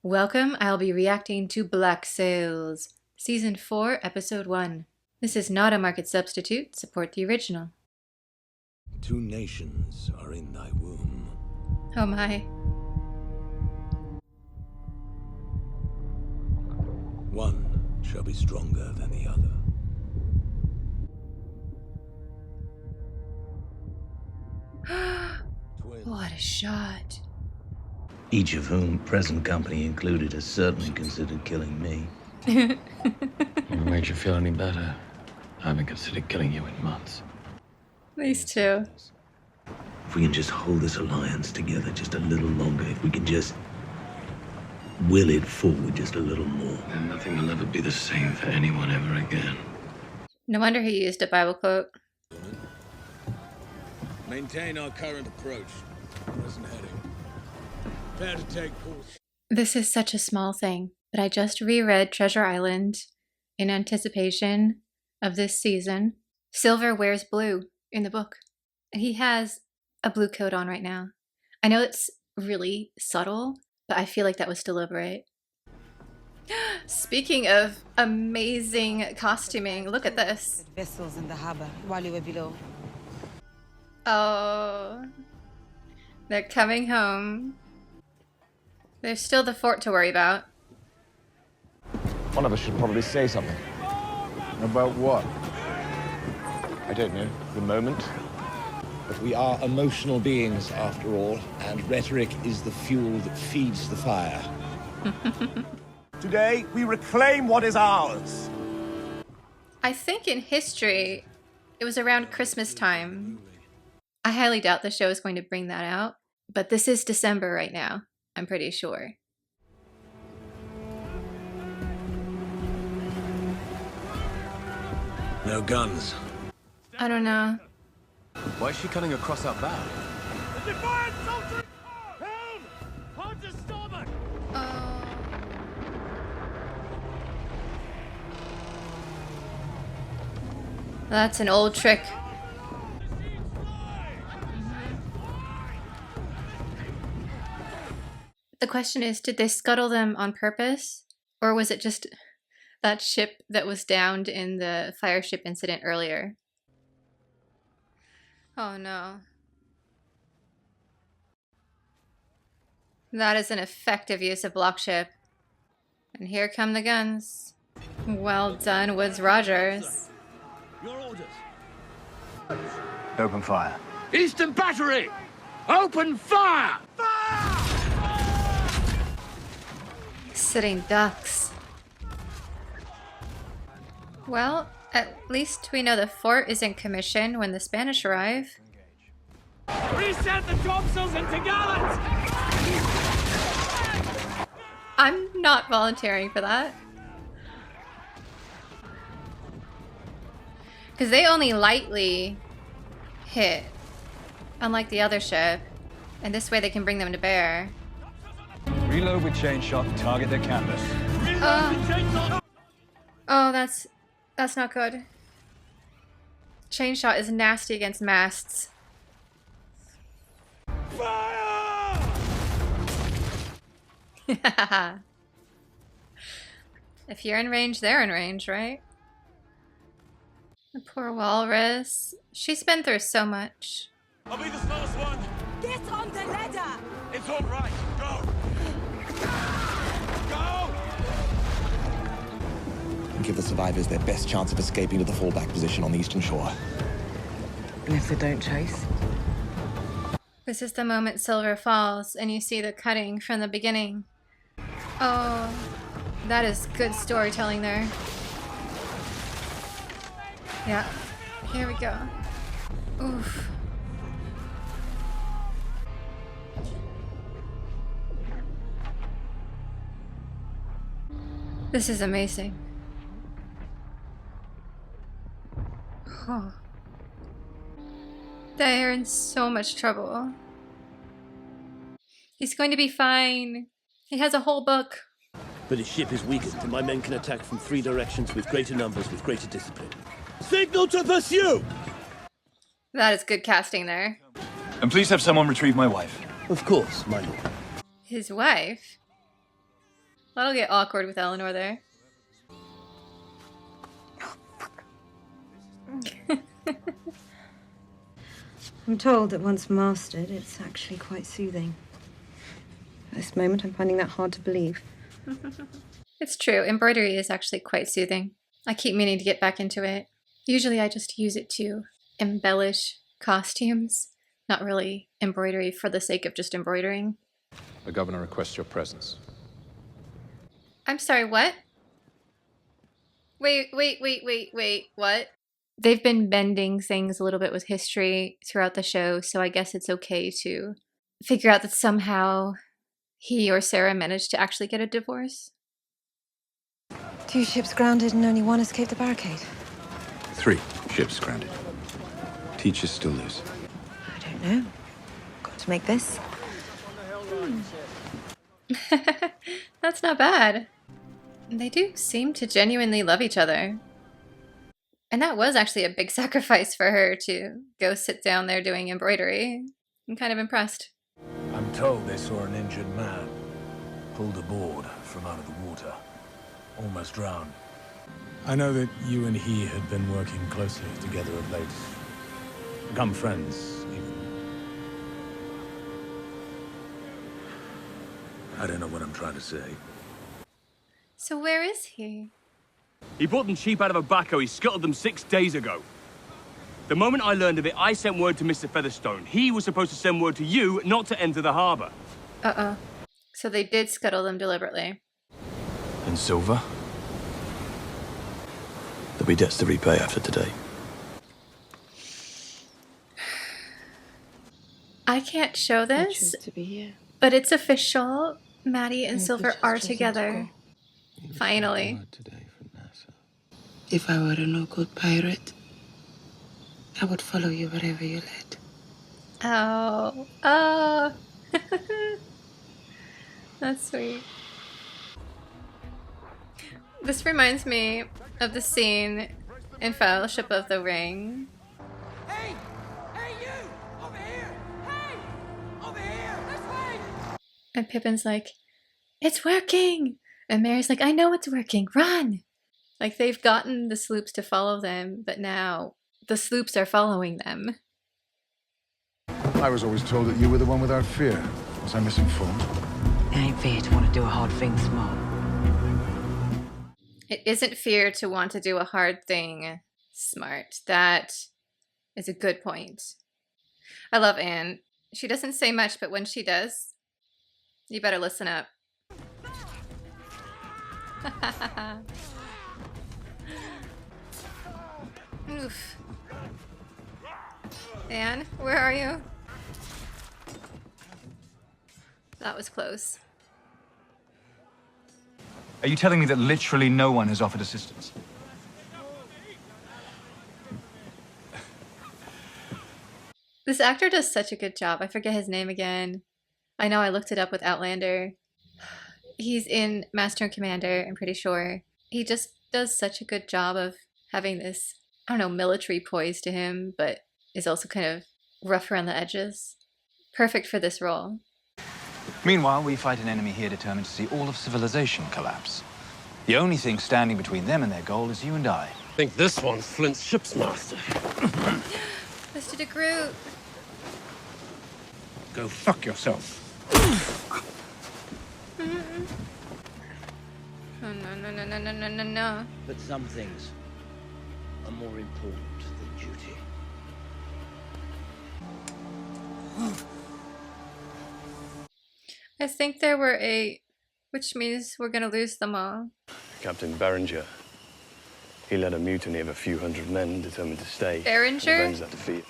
Welcome, I'll be reacting to Black Sails, Season 4, Episode 1. This is not a market substitute, support the original. 2 nations are in thy womb. Oh my. One shall be stronger than the other. What a shot. Each of whom, present company included, has certainly considered killing me. If it makes you feel any better, I haven't considered killing you in months. These two. If we can just hold this alliance together just a little longer, if we can just will it forward just a little more. Then nothing will ever be the same for anyone ever again. No wonder he used a Bible quote. Maintain our current approach. Present heading. Prepare to take course. This is such a small thing, but I just reread Treasure Island in anticipation of this season. Silver wears blue in the book, and he has a blue coat on right now. I know it's really subtle, but I feel like that was deliberate. Speaking of amazing costuming, look at this. Vessels in the harbor while you were below. Oh, they're coming home. There's still the fort to worry about. One of us should probably say something. About what? I don't know, the moment. But we are emotional beings, after all, and rhetoric is the fuel that feeds the fire. Today, we reclaim what is ours. I think in history, it was around Christmas time. I highly doubt the show is going to bring that out, but this is December right now, I'm pretty sure. No guns. I don't know. Why is she cutting across our bow? The Defiant Soldier! Helm! Hard to starboard! That's an old trick. The question is, did they scuttle them on purpose? Or was it just that ship that was downed in the fire ship incident earlier? Oh no. That is an effective use of block ship. And here come the guns. Well done, Woods Rogers. Your orders. Open fire. Eastern Battery! Open fire! Sitting ducks. Well, at least we know the fort is in commission when the Spanish arrive. Reset the topsails and topgallants! I'm not volunteering for that. Because they only lightly hit, unlike the other ship. And this way they can bring them to bear. Reload with chain shot and target their canvas. Oh, that's not good. Chain shot is nasty against masts. Fire! If you're in range, they're in range, right? The poor walrus. She's been through so much. I'll be the slowest one. Get on the ladder! It's all right. Go! Go! Give the survivors their best chance of escaping to the fallback position on the eastern shore. And if they don't chase? This is the moment Silver falls and you see the cutting from the beginning. Oh, that is good storytelling there. Yeah, here we go. Oof. This is amazing. Oh. They're in so much trouble. He's going to be fine. He has a whole book. But his ship is weakened, and my men can attack from 3 directions with greater numbers, with greater discipline. Signal to pursue! That is good casting there. And please have someone retrieve my wife. Of course, my lord. His wife? That'll get awkward with Eleanor there. I'm told that once mastered, it's actually quite soothing. At this moment, I'm finding that hard to believe. It's true. Embroidery is actually quite soothing. I keep meaning to get back into it. Usually I just use it to embellish costumes, not really embroidery for the sake of just embroidering. The governor requests your presence. I'm sorry, what? Wait, what? They've been bending things a little bit with history throughout the show, so I guess it's okay to figure out that somehow he or Sarah managed to actually get a divorce. 2 ships grounded and only 1 escaped the barricade. 3 ships grounded. Teachers still loose. I don't know. Got to make this. That's not bad. They do seem to genuinely love each other. And that was actually a big sacrifice for her to go sit down there doing embroidery. I'm kind of impressed. I'm told they saw an injured man pulled aboard from out of the water, almost drowned. I know that you and he had been working closely together of late. Become friends, even. I don't know what I'm trying to say. So where is he? He brought them cheap out of a backhoe. He scuttled them 6 days ago. The moment I learned of it, I sent word to Mr. Featherstone. He was supposed to send word to you not to enter the harbor. So they did scuttle them deliberately. And silver? There'll be debts to repay after today. I can't show this, to be here. but it's official. Maddie and Silver are together. Finally. If I were a no-good pirate, I would follow you wherever you led. Oh. That's sweet. This reminds me of the scene in Fellowship of the Ring. Hey! Hey, you! Over here! Hey! Over here! This way! And Pippin's like, it's working! And Mary's like, I know it's working, run! Like, they've gotten the sloops to follow them, but now the sloops are following them. I was always told that you were the one without fear. Was I misinformed? It ain't fair to want to do a hard thing smart. It isn't fear to want to do a hard thing smart. That is a good point. I love Anne. She doesn't say much, but when she does, you better listen up. Oof. Anne, where are you? That was close. Are you telling me that literally no one has offered assistance? This actor does such a good job. I forget his name again. I know I looked it up with Outlander. He's in Master and Commander, I'm pretty sure. He just does such a good job of having this, I don't know, military poise to him, but is also kind of rough around the edges. Perfect for this role. Meanwhile, we fight an enemy here determined to see all of civilization collapse. The only thing standing between them and their goal is you and I. I think this one's Flint's ship's master. Mr. de Groot. Go fuck yourself. Oh, no. But some things are more important than duty. I think there were 8, which means we're gonna lose them all. Captain Berenger. He led a mutiny of a few hundred men determined to stay. Berenger? Avenge that defeat.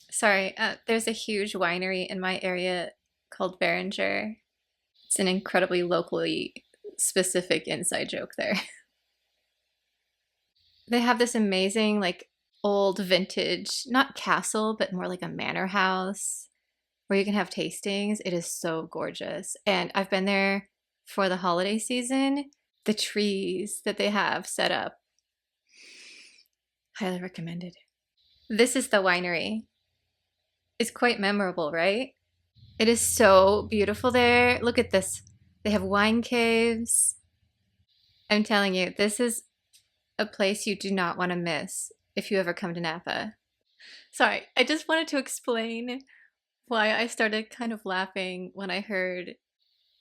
Sorry, there's a huge winery in my area called Berenger. It's an incredibly locally specific inside joke there. They have this amazing, like, old vintage, not castle, but more like a manor house where you can have tastings. It is so gorgeous. And I've been there for the holiday season. The trees that they have set up, highly recommended. This is the winery. It's quite memorable, right? It is so beautiful there. Look at this They have wine caves. I'm telling you, this is a place you do not want to miss if you ever come to Napa. Sorry, I just wanted to explain why I started kind of laughing when I heard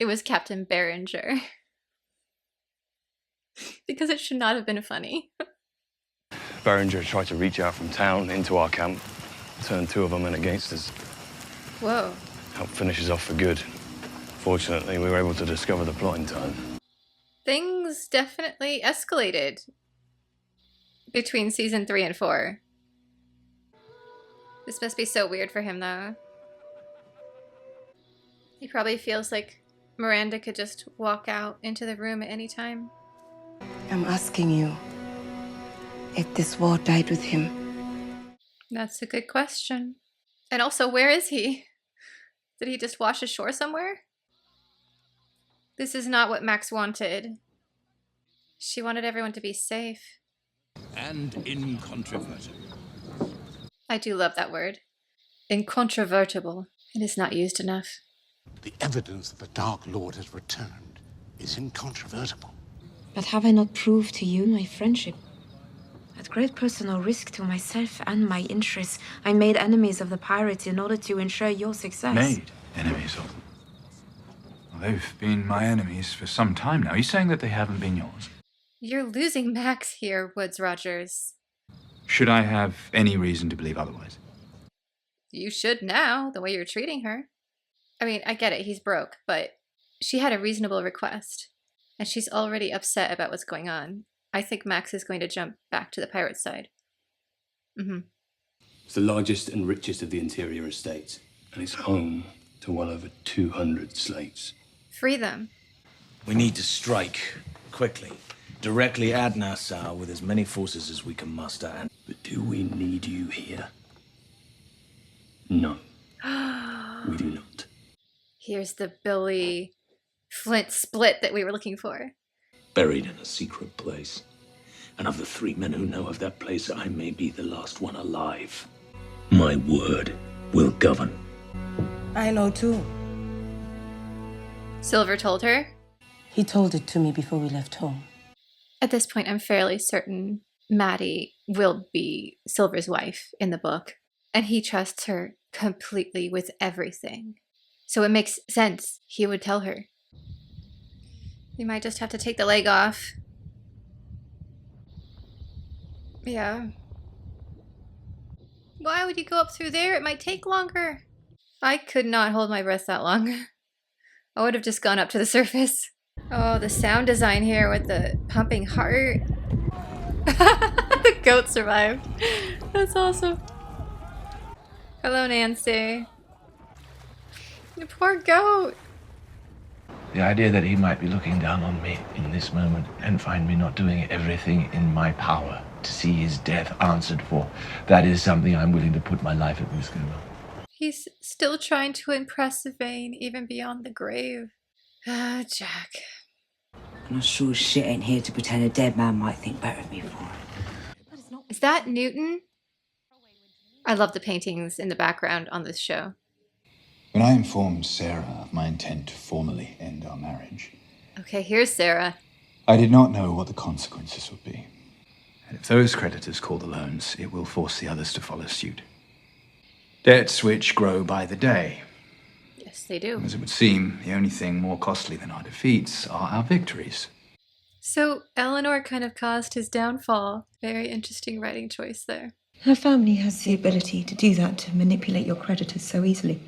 it was Captain Berenger. Because it should not have been funny. Berenger tried to reach out from town into our camp, turned 2 of our men against us. Whoa. Helped finish us off for good. Fortunately, we were able to discover the plot in time. Things definitely escalated between season 3 and 4. This must be so weird for him, though. He probably feels like Miranda could just walk out into the room at any time. I'm asking you if this war died with him. That's a good question. And also, where is he? Did he just wash ashore somewhere? This is not what Max wanted. She wanted everyone to be safe. And incontrovertible. I do love that word. Incontrovertible. It is not used enough. The evidence that the Dark Lord has returned is incontrovertible. But have I not proved to you my friendship? At great personal risk to myself and my interests, I made enemies of the pirates in order to ensure your success. Made enemies of them? Well, they've been my enemies for some time now. Are you saying that they haven't been yours? You're losing Max here, Woods Rogers. Should I have any reason to believe otherwise? You should now, the way you're treating her. I mean, I get it, he's broke, but she had a reasonable request. And she's already upset about what's going on. I think Max is going to jump back to the pirate side. It's the largest and richest of the interior estates, and it's home to well over 200 slaves. Free them. We need to strike quickly, directly at Nassau with as many forces as we can muster. And But do we need you here? No, we do not. Here's the Billy Flint split that we were looking for. Buried in a secret place. And of the 3 men who know of that place, I may be the last one alive. My word will govern. I know too. Silver told her. He told it to me before we left home. At this point, I'm fairly certain Maddie will be Silver's wife in the book. And he trusts her completely with everything. So it makes sense he would tell her. You might just have to take the leg off. Yeah. Why would you go up through there? It might take longer. I could not hold my breath that long. I would have just gone up to the surface. Oh, the sound design here with the pumping heart. The goat survived. That's awesome. Hello, Nancy. The poor goat. The idea that he might be looking down on me in this moment and find me not doing everything in my power to see his death answered for, that is something I'm willing to put my life at risk over. He's still trying to impress Vane even beyond the grave. Ah, Jack. I'm not sure shit ain't here to pretend a dead man might think better of me for it. Is that Newton? I love the paintings in the background on this show. When I informed Sarah of my intent to formally end our marriage, Okay, here's Sarah. I did not know what the consequences would be. And if those creditors call the loans, it will force the others to follow suit. Debts which grow by the day. Yes, they do. As it would seem, the only thing more costly than our defeats are our victories. So Eleanor kind of caused his downfall. Very interesting writing choice there. Her family has the ability to do that, to manipulate your creditors so easily.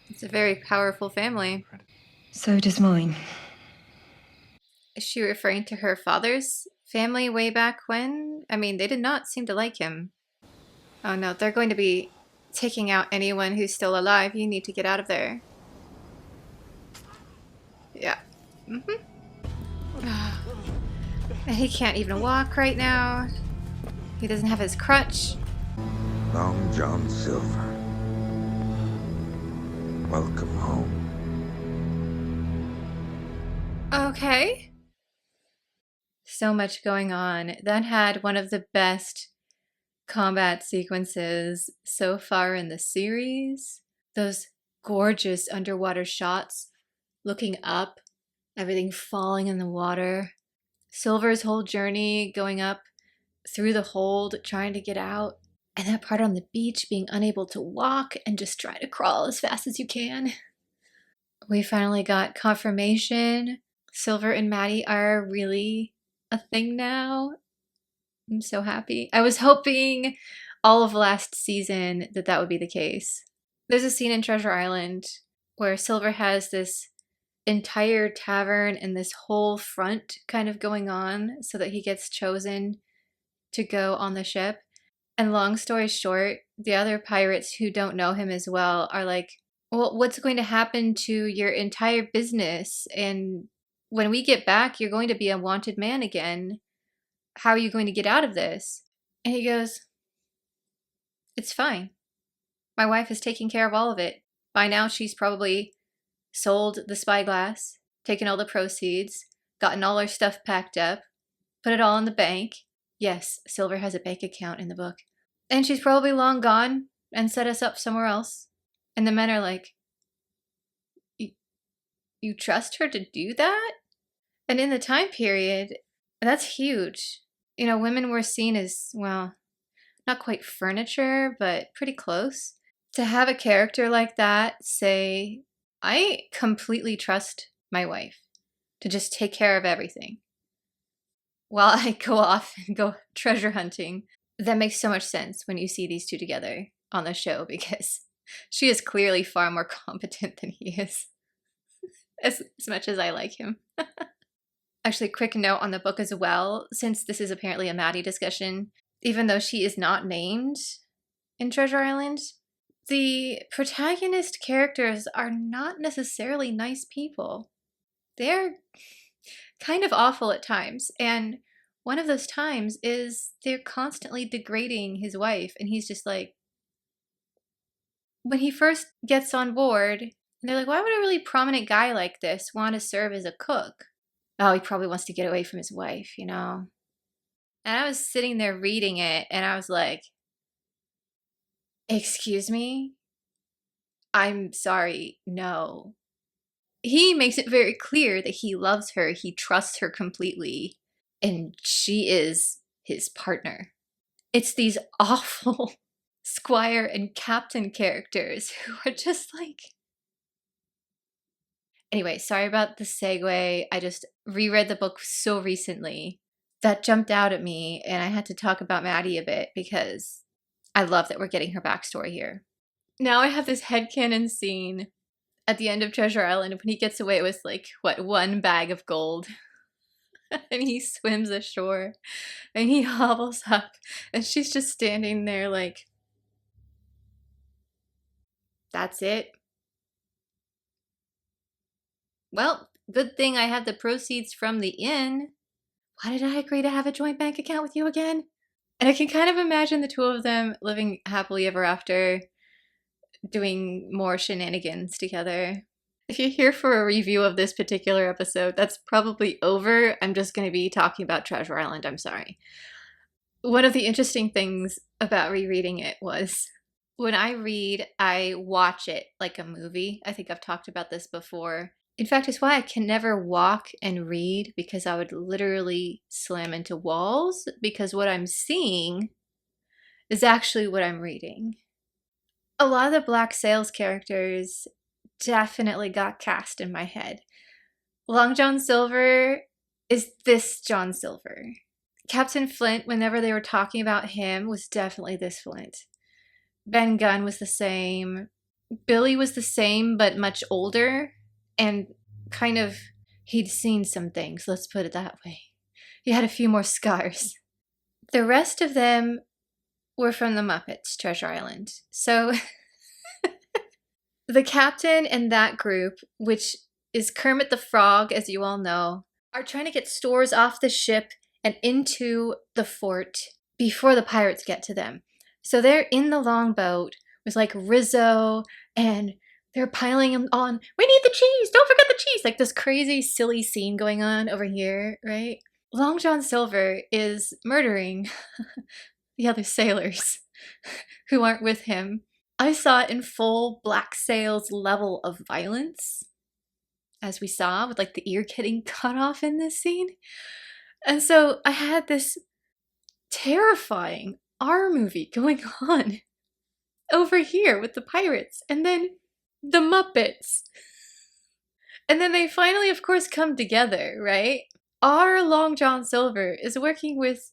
It's a very powerful family. So does mine. Is she referring to her father's family way back when? I mean, they did not seem to like him. Oh no, they're going to be taking out anyone who's still alive. You need to get out of there. Yeah. And he can't even walk right now. He doesn't have his crutch. Long John Silver. Welcome home. Okay. So much going on. That had one of the best combat sequences so far in the series. Those gorgeous underwater shots looking up everything falling in the water. Silver's whole journey going up through the hold, trying to get out. And that part on the beach, being unable to walk and just try to crawl as fast as you can. We finally got confirmation. Silver and Maddie are really a thing now. I'm so happy. I was hoping all of last season that would be the case. There's a scene in Treasure Island where Silver has this entire tavern and this whole front kind of going on so that he gets chosen to go on the ship. And long story short, the other pirates who don't know him as well are like, well, what's going to happen to your entire business? And when we get back, you're going to be a wanted man again. How are you going to get out of this? And he goes, it's fine. My wife is taking care of all of it. By now, she's probably sold the spyglass, taken all the proceeds, gotten all our stuff packed up, put it all in the bank. Yes, Silver has a bank account in the book. And she's probably long gone and set us up somewhere else. And the men are like, you trust her to do that? And in the time period, that's huge. You know, women were seen as, well, not quite furniture, but pretty close. To have a character like that say, I completely trust my wife to just take care of everything while I go off and go treasure hunting. That makes so much sense when you see these two together on the show, because she is clearly far more competent than he is, as much as I like him. Actually, quick note on the book as well, since this is apparently a Maddie discussion, even though she is not named in Treasure Island, the protagonist characters are not necessarily nice people. They're kind of awful at times, and one of those times is they're constantly degrading his wife, and he's just like, when he first gets on board, and they're like, why would a really prominent guy like this want to serve as a cook? Oh, he probably wants to get away from his wife, you know? And I was sitting there reading it, and I was like, excuse me? I'm sorry, no. He makes it very clear that he loves her, he trusts her completely, and she is his partner. It's these awful squire and captain characters who are just like... Anyway, sorry about the segue. I just reread the book so recently. That jumped out at me, and I had to talk about Maddie a bit because I love that we're getting her backstory here. Now I have this headcanon scene at the end of Treasure Island when he gets away with, like, what, 1 bag of gold. And he swims ashore, and he hobbles up, and she's just standing there like, that's it? Well, good thing I had the proceeds from the inn. Why did I agree to have a joint bank account with you again? And I can kind of imagine the two of them living happily ever after, doing more shenanigans together. If you're here for a review of this particular episode, that's probably over. I'm just going to be talking about Treasure Island, I'm sorry. One of the interesting things about rereading it was, when I read, I watch it like a movie. I think I've talked about this before. In fact, it's why I can never walk and read, because I would literally slam into walls, because what I'm seeing is actually what I'm reading. A lot of the Black Sails characters definitely got cast in my head. Long John Silver is this John Silver. Captain Flint, whenever they were talking about him, was definitely this Flint. Ben Gunn was the same. Billy was the same, but much older. And kind of, he'd seen some things, let's put it that way. He had a few more scars. The rest of them were from the Muppets, Treasure Island. So the captain and that group, which is Kermit the Frog, as you all know, are trying to get stores off the ship and into the fort before the pirates get to them. So they're in the longboat with like Rizzo, and they're piling them on. We need the cheese! Don't forget the cheese! Like this crazy, silly scene going on over here, right? Long John Silver is murdering the other sailors who aren't with him. I saw it in full Black Sails level of violence. as we saw, with like the ear getting cut off in this scene. And so I had this terrifying R movie going on over here with the pirates, and then the Muppets. And then they finally, of course, come together, right? Our Long John Silver is working with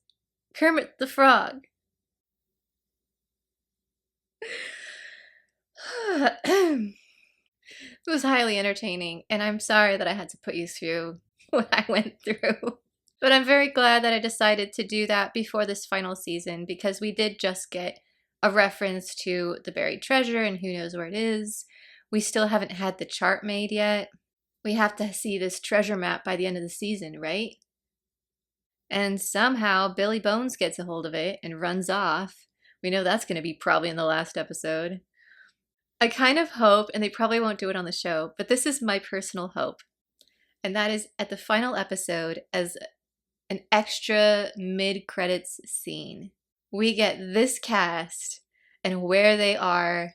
Kermit the Frog. It was highly entertaining, and I'm sorry that I had to put you through what I went through. But I'm very glad that I decided to do that before this final season, because we did just get a reference to the buried treasure and who knows where it is. We still haven't had the chart made yet. We have to see this treasure map by the end of the season, right? And somehow Billy Bones gets a hold of it and runs off. We know that's going to be probably in the last episode. I kind of hope, and they probably won't do it on the show, but this is my personal hope. And that is at the final episode, as an extra mid-credits scene, we get this cast and where they are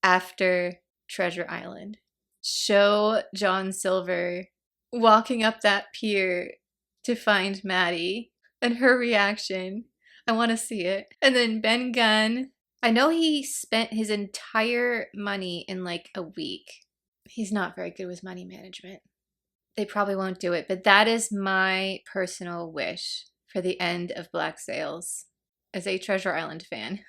after Treasure Island. Show John Silver walking up that pier to find Maddie and her reaction. I want to see it. And then Ben Gunn. I know he spent his entire money in like a week. He's not very good with money management. They probably won't do it, but that is my personal wish for the end of Black Sails as a Treasure Island fan.